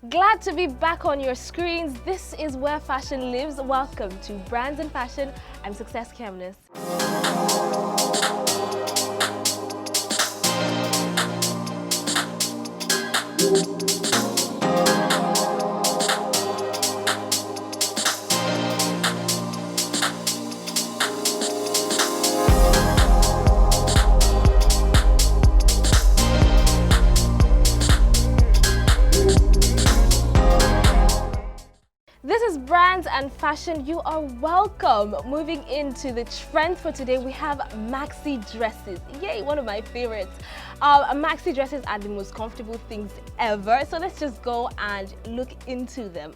Glad to be back on your screens. This is where fashion lives. Welcome to Brands and Fashion. I'm Success Chemness. This is Brands and Fashion. You are welcome. Moving into the trend for today, we have maxi dresses. Yay, one of my favorites. Maxi dresses are the most comfortable things ever. So let's just go and look into them.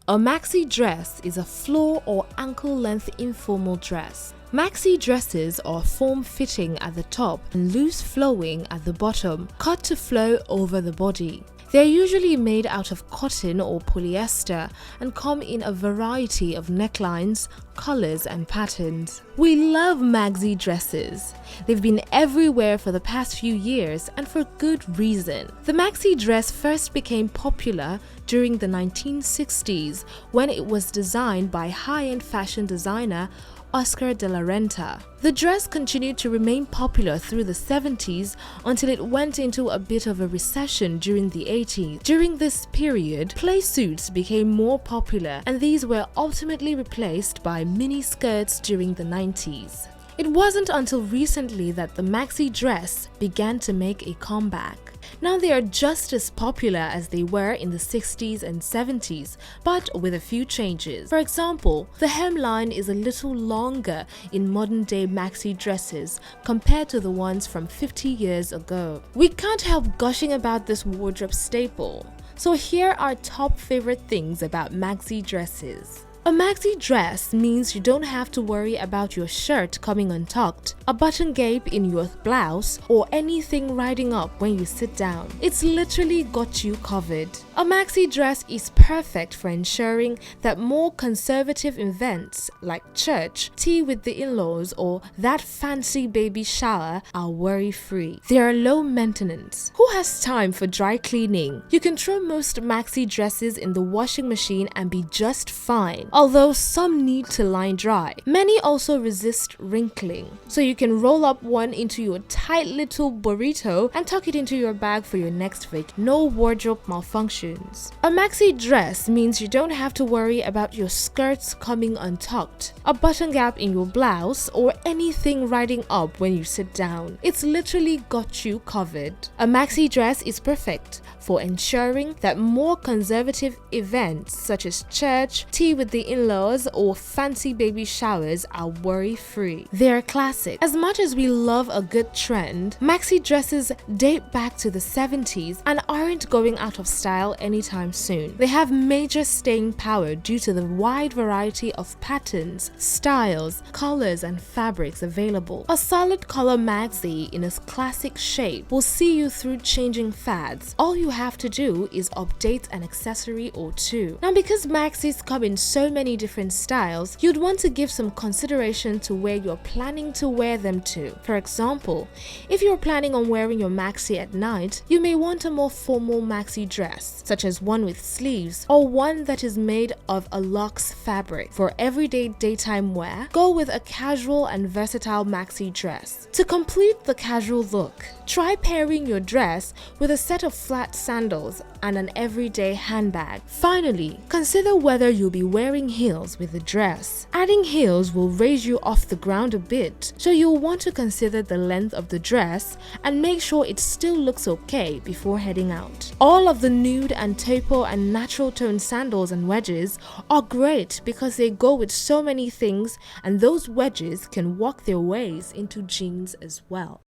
A maxi dress is a floor or ankle-length informal dress. Maxi dresses are form-fitting at the top and loose-flowing at the bottom, cut to flow over the body. They're usually made out of cotton or polyester and come in a variety of necklines, colors and patterns. We love maxi dresses. They've been everywhere for the past few years and for good reason. The maxi dress first became popular during the 1960s when it was designed by high-end fashion designer Oscar de la Renta. The dress continued to remain popular through the 70s until it went into a bit of a recession during the 80s. During this period, play suits became more popular and these were ultimately replaced by mini skirts during the 90s. It wasn't until recently that the maxi dress began to make a comeback. Now they are just as popular as they were in the 60s and 70s, but with a few changes. For example, the hemline is a little longer in modern-day maxi dresses compared to the ones from 50 years ago. We can't help gushing about this wardrobe staple, so here are top favorite things about maxi dresses. A maxi dress means you don't have to worry about your shirt coming untucked, a button gape in your blouse, or anything riding up when you sit down. It's literally got you covered. A maxi dress is perfect for ensuring that more conservative events like church, tea with the in-laws, or that fancy baby shower are worry-free. They are low maintenance. Who has time for dry cleaning? You can throw most maxi dresses in the washing machine and be just fine. Although some need to line dry. Many also resist wrinkling, so you can roll up one into your tight little burrito and tuck it into your bag for your next week. No wardrobe malfunctions. A maxi dress means you don't have to worry about your skirts coming untucked, a button gap in your blouse, or anything riding up when you sit down. It's literally got you covered. A maxi dress is perfect for ensuring that more conservative events such as church, tea with the in-laws, or fancy baby showers are worry-free. They're classic. As much as we love a good trend, maxi dresses date back to the 70s and aren't going out of style anytime soon. They have major staying power due to the wide variety of patterns, styles, colors, and fabrics available. A solid color maxi in its classic shape will see you through changing fads. All you have to do is update an accessory or two. Now, because maxis come in so many different styles, you'd want to give some consideration to where you're planning to wear them to. For example, if you're planning on wearing your maxi at night, you may want a more formal maxi dress, such as one with sleeves or one that is made of a luxe fabric. For everyday daytime wear, go with a casual and versatile maxi dress. To complete the casual look, try pairing your dress with a set of flat sandals and an everyday handbag. Finally, consider whether you'll be wearing heels with the dress. Adding heels will raise you off the ground a bit, so you'll want to consider the length of the dress and make sure it still looks okay before heading out. All of the nude and taupe and natural tone sandals and wedges are great because they go with so many things, and those wedges can walk their ways into jeans as well.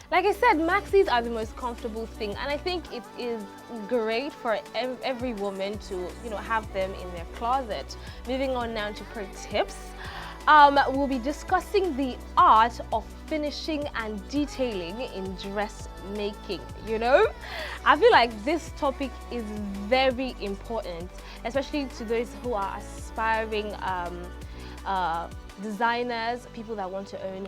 Like I said, maxis are the most comfortable thing, and I think it is great for every woman to, have them in their closet. Moving on now to pro tips. we'll be discussing the art of finishing and detailing in dressmaking. You know, I feel like this topic is very important, especially to those who are aspiring designers, people that want to own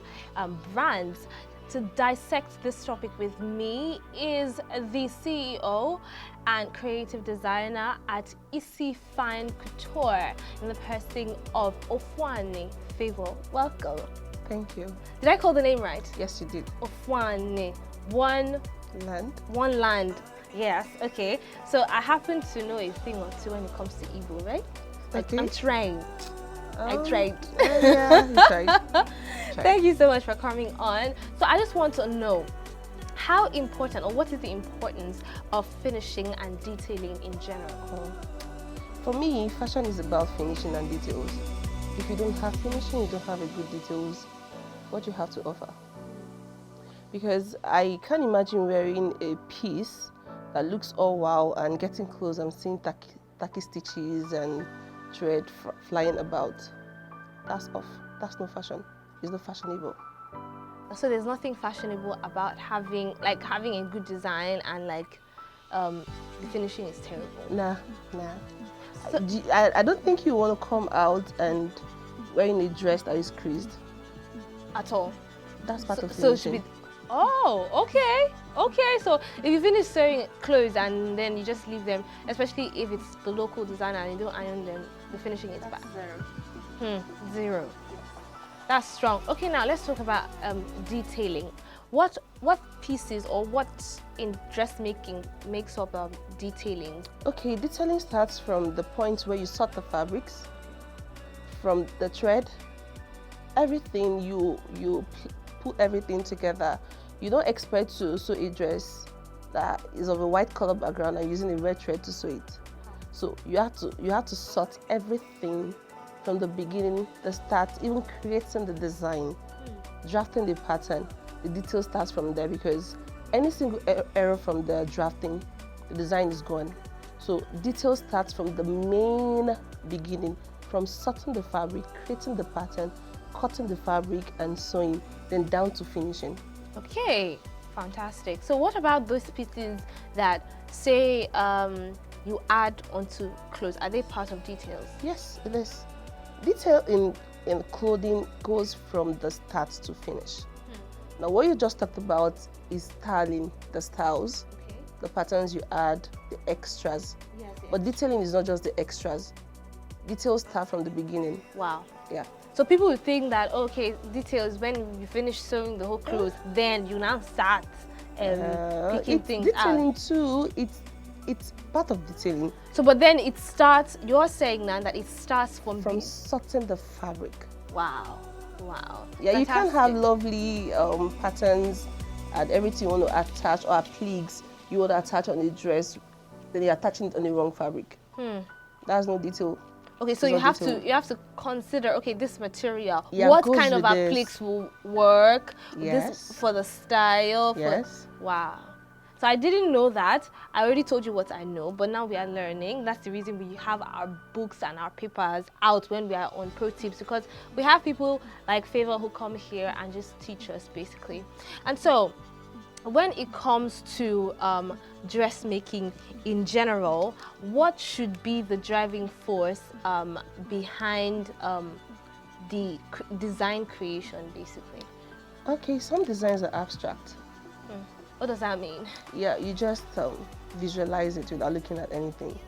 brands. To dissect this topic with me is the CEO and creative designer at Isi Fine Couture in the person of Ofwane Favor. Welcome. Thank you. Did I call the name right? Yes, you did. Ofwane. One land. Yes, okay. So I happen to know a thing or two when it comes to Igbo, right? Okay. I'm trained. I tried. Yeah, you tried. Thank you so much for coming on. So I just want to know how important, or what is the importance of finishing and detailing in general? For me, fashion is about finishing and details. If you don't have finishing, you don't have a good details. What you have to offer? Because I can't imagine wearing a piece that looks all wow and getting close and seeing tacky stitches and thread flying about. That's off. That's no fashion. It's not fashionable. So there's nothing fashionable about having a good design and the finishing is terrible. Nah. So, I don't think you want to come out and wearing a dress that is creased. At all. That's part of finishing. So it should be. Oh, okay. So if you finish sewing clothes and then you just leave them, especially if it's the local designer and you don't iron them, the finishing is bad. Zero. That's strong. Okay, now let's talk about detailing. What pieces or what in dressmaking makes up detailing? Okay, detailing starts from the point where you sort the fabrics, from the thread, everything. You put everything together. You don't expect to sew a dress that is of a white color background and using a red thread to sew it. So you have to sort everything from the beginning, the start, even creating the design, drafting the pattern. The detail starts from there, because any single error from the drafting, the design is gone. So detail starts from the main beginning, from sorting the fabric, creating the pattern, cutting the fabric and sewing, then down to finishing. Okay, fantastic. So what about those pieces that say you add onto clothes? Are they part of details? Yes, it is. Detail in clothing goes from the start to finish. Now, what you just talked about is styling, the styles, the patterns you add, the extras. Yes. But detailing is not just the extras. Details start from the beginning. Wow. Yeah. So people would think that, okay, details, when you finish sewing the whole clothes, then you now start picking things out. Detailing too, it's part of detailing. So, but then it starts, you're saying now that it starts from sorting the fabric. Wow. Yeah, Fantastic. You can have lovely patterns and everything you want to attach, or pleats you want to attach on a dress, then you're attaching it on the wrong fabric. That's no detail. Okay, so you have to consider, okay, this material, yeah, what kind of appliques will work, yes, this for the style. Yes. Wow. So I didn't know that. I already told you what I know, but now we are learning. That's the reason we have our books and our papers out when we are on pro tips, because we have people like Favor who come here and just teach us basically. And so when it comes to dressmaking in general, what should be the driving force behind the design creation basically? Okay, some designs are abstract. What does that mean? Yeah, you just visualize it without looking at anything.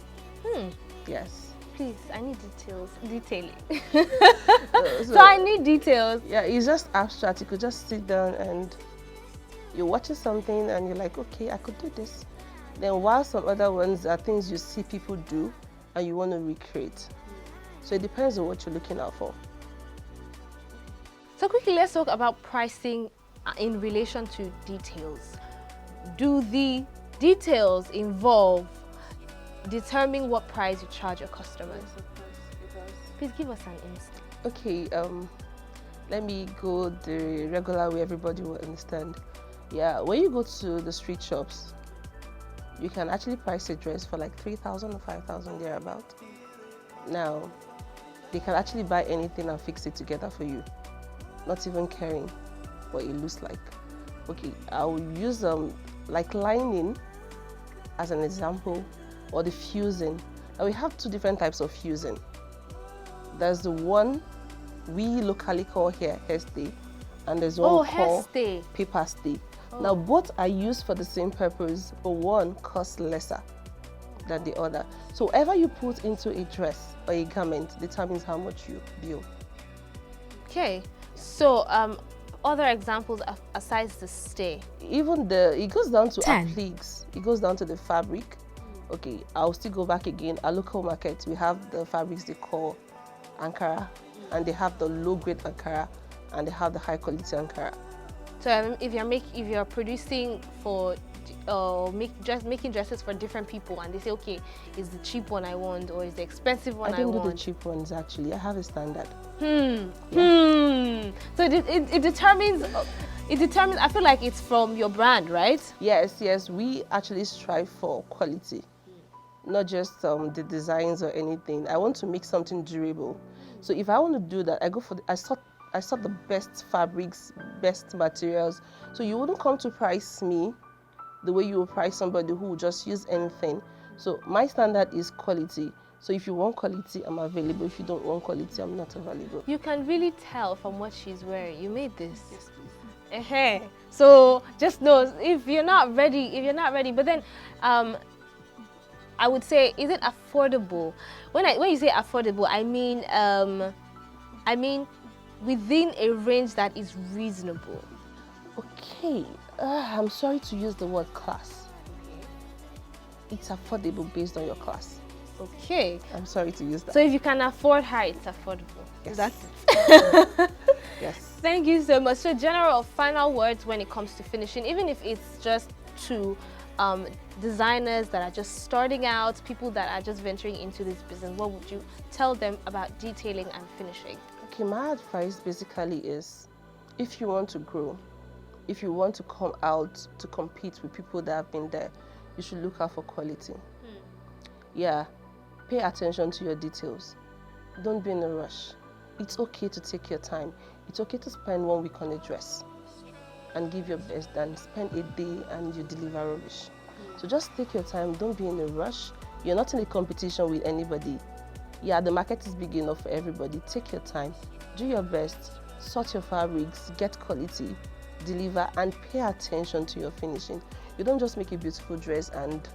Yes. Please, I need detailing. So I need details. Yeah, it's just abstract. You could just sit down and you're watching something and you're like, okay, I could do this. Then while some other ones are things you see people do and you want to recreate. So it depends on what you're looking out for. So quickly, let's talk about pricing in relation to details. Do the details involve determining what price you charge your customers? Yes, of course, it does. Please give us an instance. Okay, let me go the regular way everybody will understand. Yeah, when you go to the street shops, you can actually price a dress for like 3,000 or 5,000 thereabout. Now, they can actually buy anything and fix it together for you, not even caring what it looks like. Okay, I'll use like lining as an example, or the fusing. And we have two different types of fusing. There's the one we locally call hairstay, and there's one called paper stay. Now both are used for the same purpose, but one costs lesser than the other. So whatever you put into a dress or a garment determines how much you bill. Okay, so other examples aside the stay. Even it goes down to appliques. It goes down to the fabric. Okay, I'll still go back again. Our local market, we have the fabrics they call Ankara, and they have the low grade Ankara, and they have the high quality Ankara. So if you're producing for making dresses for different people, and they say, okay, is the cheap one I want, or is the expensive one I want? I don't do the cheap ones actually. I have a standard. So it determines. I feel like it's from your brand, right? Yes. We actually strive for quality, not just the designs or anything. I want to make something durable. So if I want to do that, I go for I sought the best fabrics, best materials. So you wouldn't come to price me the way you will price somebody who will just use anything. So my standard is quality. So if you want quality, I'm available. If you don't want quality, I'm not available. You can really tell from what she's wearing. You made this. Yes, please. So just know if you're not ready. But then I would say, is it affordable? When you say affordable, I mean within a range that is reasonable. Okay, I'm sorry to use the word class. It's affordable based on your class. Okay. I'm sorry to use that. So if you can afford her, it's affordable. Yes. That's it. Yes. Thank you so much. So general final words when it comes to finishing, even if it's just to designers that are just starting out, people that are just venturing into this business, what would you tell them about detailing and finishing? Okay, my advice basically is, if you want to grow, if you want to come out to compete with people that have been there, you should look out for quality. Yeah, pay attention to your details. Don't be in a rush. It's okay to take your time. It's okay to spend 1 week on a dress and give your best than spend a day and you deliver rubbish. So just take your time. Don't be in a rush. You're not in a competition with anybody. Yeah, the market is big enough for everybody. Take your time. Do your best. Sort your fabrics. Get quality. Deliver and pay attention to your finishing. You don't just make a beautiful dress and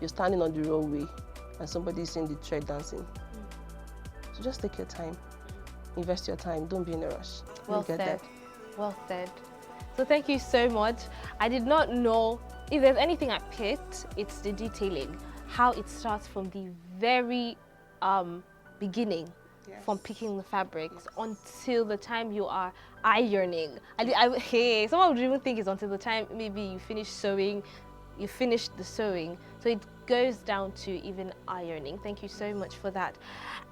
you're standing on the runway and somebody's in the thread dancing. So just take your time. Invest your time. Don't be in a rush. Well said. Well said. So thank you so much. I did not know, if there's anything I picked, it's the detailing. How it starts from the very beginning, from picking the fabrics until the time you are ironing. Hey, someone would even think it's until the time maybe you finish sewing, you finish the sewing. So it goes down to even ironing. Thank you so much for that.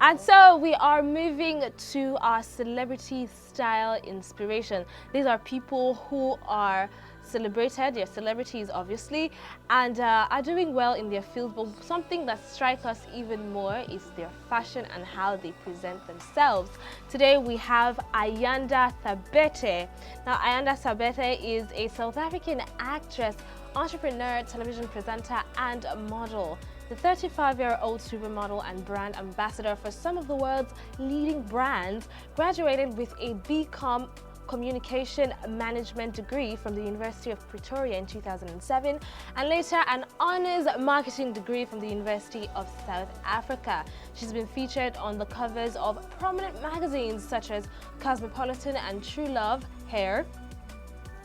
And so we are moving to our celebrity style inspiration. These are people who are celebrated, they're celebrities obviously, and are doing well in their field, but something that strikes us even more is their fashion and how they present themselves. Today we have Ayanda Thabete. Now Ayanda Thabete is a South African actress, entrepreneur, television presenter and model. The 35-year-old supermodel and brand ambassador for some of the world's leading brands graduated with a BCom Communication Management degree from the University of Pretoria in 2007 and later an Honours Marketing degree from the University of South Africa. She's been featured on the covers of prominent magazines such as Cosmopolitan and True Love Hair,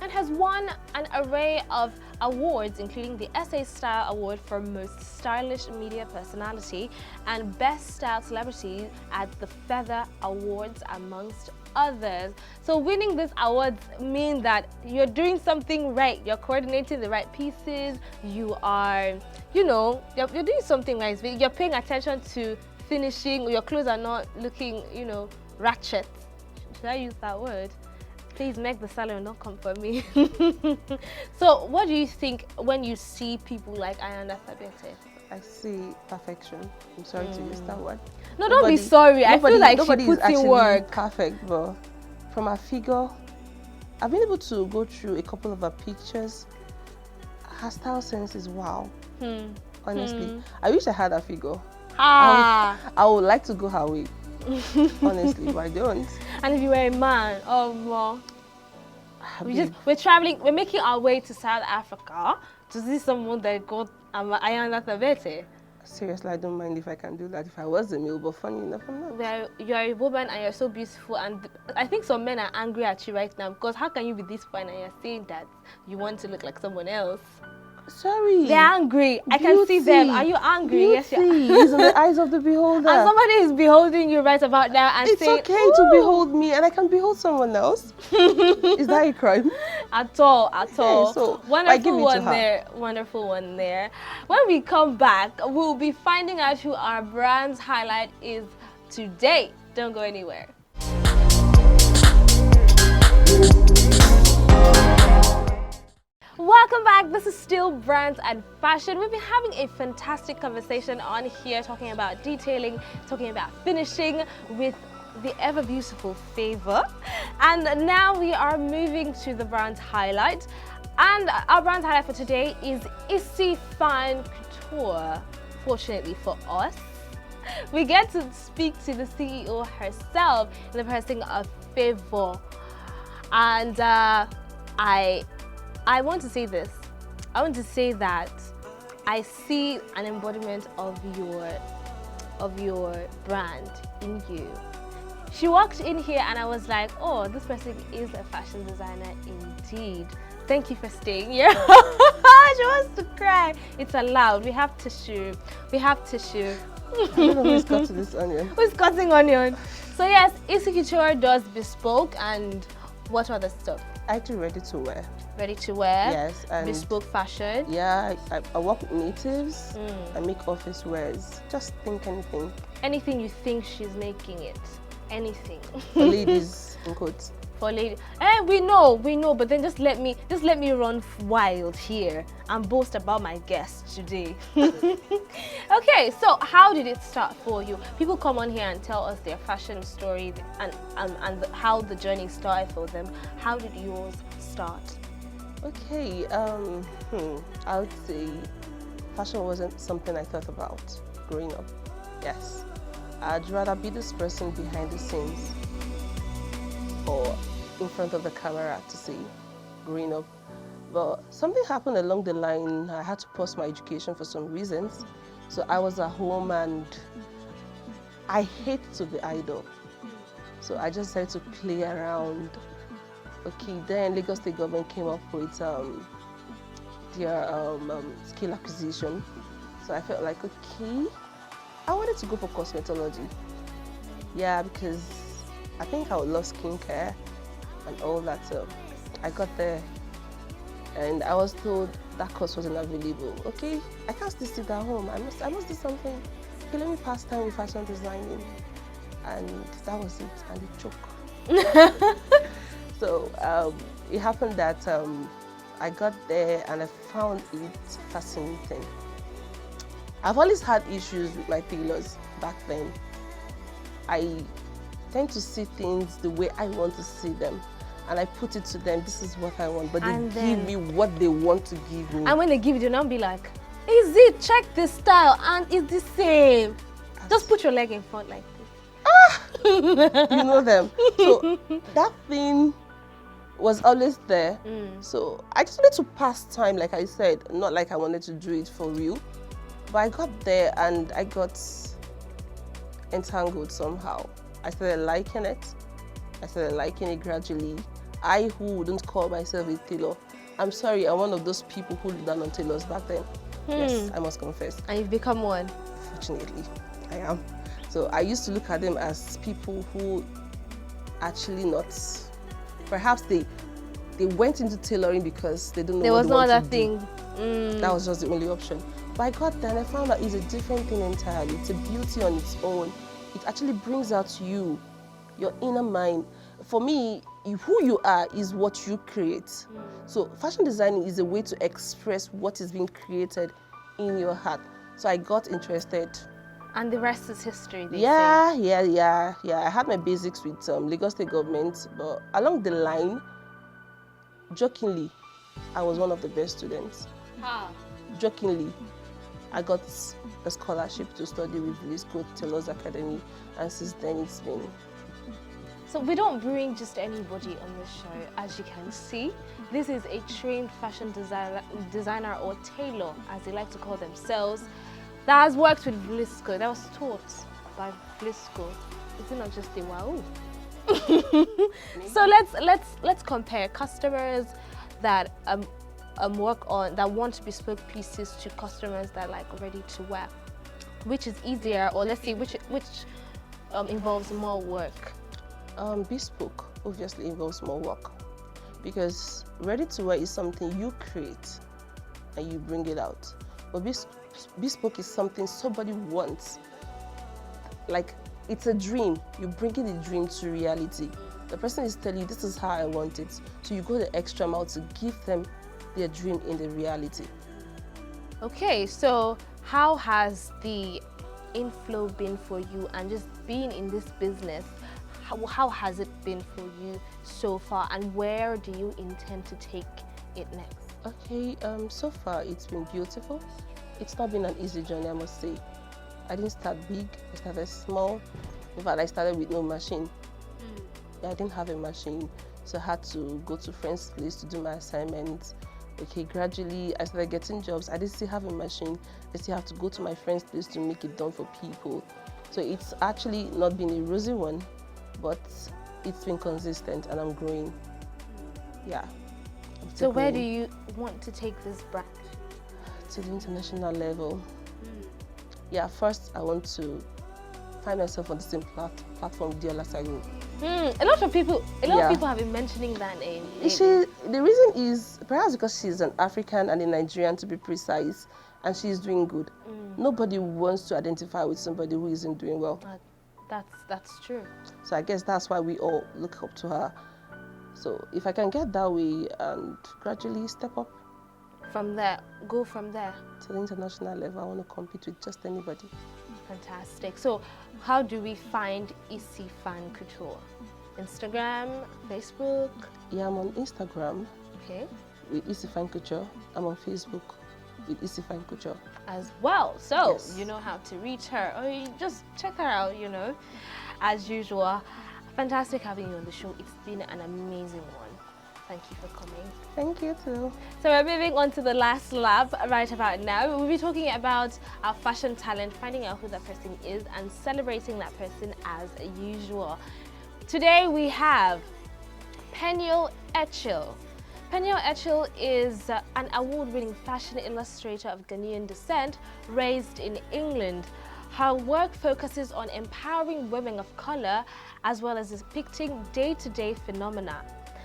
and has won an array of awards including the SA Style Award for Most Stylish Media Personality and Best Style Celebrity at the Feather Awards, amongst others. So winning these awards mean that you're doing something right. You're coordinating the right pieces. You are, you're doing something right. You're paying attention to finishing. Your clothes are not looking, ratchet. Should I use that word? Please make the salary not come for me. So what do you think when you see people like Ayanda Thabete? I see perfection. I'm sorry to use that word. No, don't be sorry. I feel like she puts in work. Perfect, but from her figure, I've been able to go through a couple of her pictures. Her style sense is wow. Honestly, I wish I had her figure. I would like to go her way. Honestly, but I don't. And if you were a man, well, we're traveling. We're making our way to South Africa to see someone that got Ayanda Tabete. Seriously, I don't mind if I can do that if I was a male, but funny enough, I'm not. You're a woman and you're so beautiful, and I think some men are angry at you right now because how can you be this fine and you're saying that you want to look like someone else? Sorry. They're angry. I can see them. Are you angry? Beauty. Yes, you It's in the eyes of the beholder. And somebody is beholding you right about now and it's saying, okay to behold me and I can behold someone else. Is that a crime? At all. So wonderful one there. Wonderful one there. When we come back, we'll be finding out who our brand's highlight is today. Don't go anywhere. Welcome back. This is still Brands and Fashion. We've been having a fantastic conversation on here, talking about detailing, talking about finishing with the ever beautiful Favor. And now we are moving to the brand's highlight. And our brand's highlight for today is Issy Fine Couture. Fortunately for us, we get to speak to the CEO herself in the person of Favor. And I want to say this. I want to say that I see an embodiment of your brand in you. She walked in here and I was like, oh, this person is a fashion designer indeed. Thank you for staying here. She wants to cry. It's allowed. We have tissue. I don't know who's cut to this onion. Who's cutting onion? So yes, Issy Couture does bespoke and what other stuff? Actually ready to wear. Ready to wear? Yes. And bespoke fashion? Yeah, I work with natives. I make office wears. Just think anything. Anything you think she's making it. Anything. For ladies, in quotes. For ladies. We know, but then just let me run wild here and boast about my guest today. Okay, so how did it start for you? People come on here and tell us their fashion story and how the journey started for them. How did yours start? Okay, I would say fashion wasn't something I thought about growing up. Yes, I'd rather be this person behind the scenes or in front of the camera to see growing up. But something happened along the line. I had to pause my education for some reasons. So I was at home and I hate to be idle. So I just decided to play around. Okay, then Lagos State government came up with their skill acquisition. So I felt like, okay, I wanted to go for cosmetology. Yeah, because I think I would love skincare and all that. So I got there and I was told that course wasn't available. Okay, I can't still sit at home. I must do something. Okay, let me pass time with fashion designing. And that was it, and it took. So it happened that I got there and I found it fascinating. I've always had issues with my tailors back then. I tend to see things the way I want to see them. And I put it to them, this is what I want, but they give me what they want to give me. And when they give you, they'll not be like, is it? Check this style and it's the same. Just put your leg in front like this. You know them. So that thing was always there. So I just wanted to pass time, like I said, not like I wanted to do it for real. But I got there and I got entangled somehow. I started liking it. I started liking it gradually. I, who wouldn't call myself a tailor, I'm sorry, I'm one of those people who looked down on tailors back then. Yes, I must confess. And you've become one. Fortunately, I am. So I used to look at them as people who actually not, perhaps they went into tailoring because they don't know what they want to do. There was no other thing. That was just the only option. But I got there and I found out it's a different thing entirely. It's a beauty on its own. It actually brings out you, your inner mind. For me, who you are is what you create. So fashion designing is a way to express what is being created in your heart. So I got interested. And the rest is history, they say. Yeah. I had my basics with Lagos State government, but along the line, jokingly, I was one of the best students. How? Jokingly, I got a scholarship to study with Lisco Taylor's Academy, and since then it's been. So we don't bring just anybody on the show, as you can see. This is a trained fashion designer or tailor, as they like to call themselves, that has worked with Blisco, that was taught by Blisco. Is it not just a wow? So let's compare customers that that want bespoke pieces to customers that like ready to wear. Which is easier, or let's see which involves more work? Bespoke obviously involves more work, because ready to wear is something you create and you bring it out. But bespoke is something somebody wants. Like, it's a dream. You're bringing the dream to reality. The person is telling you, this is how I want it. So you go the extra mile to give them their dream in the reality. Okay, so how has the inflow been for you, and just being in this business, how has it been for you so far, and where do you intend to take it next? Okay, so far it's been beautiful. It's not been an easy journey, I must say. I didn't start big, I started small. In fact, I started with no machine. Yeah, I didn't have a machine, so I had to go to friends' place to do my assignments. Okay, gradually I started getting jobs. I didn't still have a machine. I still have to go to my friend's place to make it done for people. So it's actually not been a rosy one, but it's been consistent and I'm growing. Yeah. So where do you want to take this brand? To the international level. Yeah, first I want to find myself on the same platform with Diola Sagu. A lot of people have been mentioning that name. The reason is perhaps because she's an African and a Nigerian, to be precise, and she's doing good. Nobody wants to identify with somebody who isn't doing well. That's true. So I guess that's why we all look up to her. So if I can get that way and gradually step up. From there, go from there. To the international level, I want to compete with just anybody. Fantastic. So how do we find Issy Fan Couture? Instagram, Facebook? Yeah, I'm on Instagram. Okay. With Issy Fan Couture. I'm on Facebook with Issy Fan Couture. As well. So yes. You know how to reach her, or you just check her out, as usual. Fantastic having you on the show. It's been an amazing one. Thank you for coming. Thank you too. So we're moving on to the last lab right about now. We'll be talking about our fashion talent, finding out who that person is and celebrating that person as usual. Today we have Peniel Echil. Peniel Echil is an award-winning fashion illustrator of Ghanaian descent, raised in England. Her work focuses on empowering women of color as well as depicting day-to-day phenomena.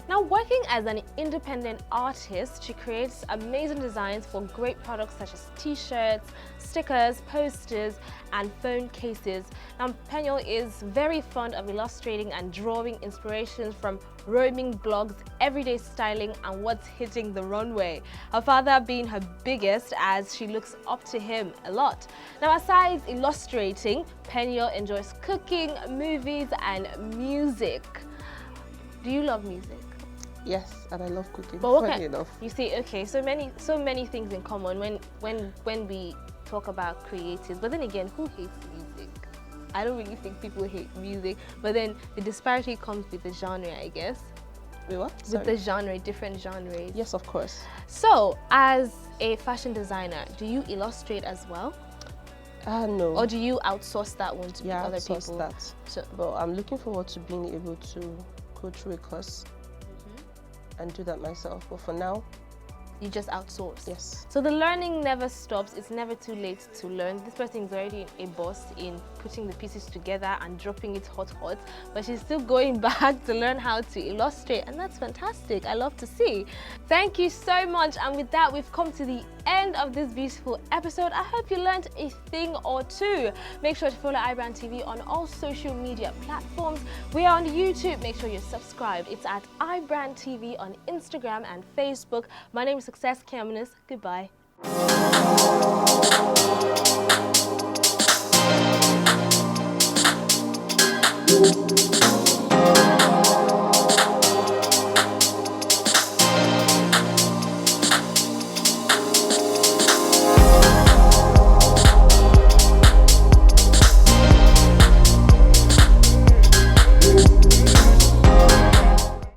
Now, working as an independent artist, she creates amazing designs for great products such as t-shirts, stickers, posters, and phone cases. Now, Peniel is very fond of illustrating and drawing inspirations from roaming blogs, everyday styling, and what's hitting the runway. Her father being her biggest, as she looks up to him a lot. Now, aside illustrating, Peniel enjoys cooking, movies, and music. Do you love music? Yes, and I love cooking. But what funny enough. You see, okay, so many things in common when we talk about creatives. But then again, who hates music? I don't really think people hate music. But then the disparity comes with the genre, I guess. Wait, what? With the genre, different genres. Yes, of course. So, as a fashion designer, do you illustrate as well? No. Or do you outsource that one to other people? outsource that. So, but I'm looking forward to being able to go through a course and do that myself. But for now, you just outsource? Yes. So the learning never stops. It's never too late to learn. This person is already a boss in putting the pieces together and dropping it hot, but she's still going back to learn how to illustrate, and that's fantastic. I love to see. Thank you so much. And with that, we've come to the end of this beautiful episode. I hope you learned a thing or two. Make sure to follow iBrandTV on all social media platforms. We are on YouTube. Make sure you're subscribed. It's at iBrandTV on Instagram and Facebook. My name is Success Cameron. Goodbye.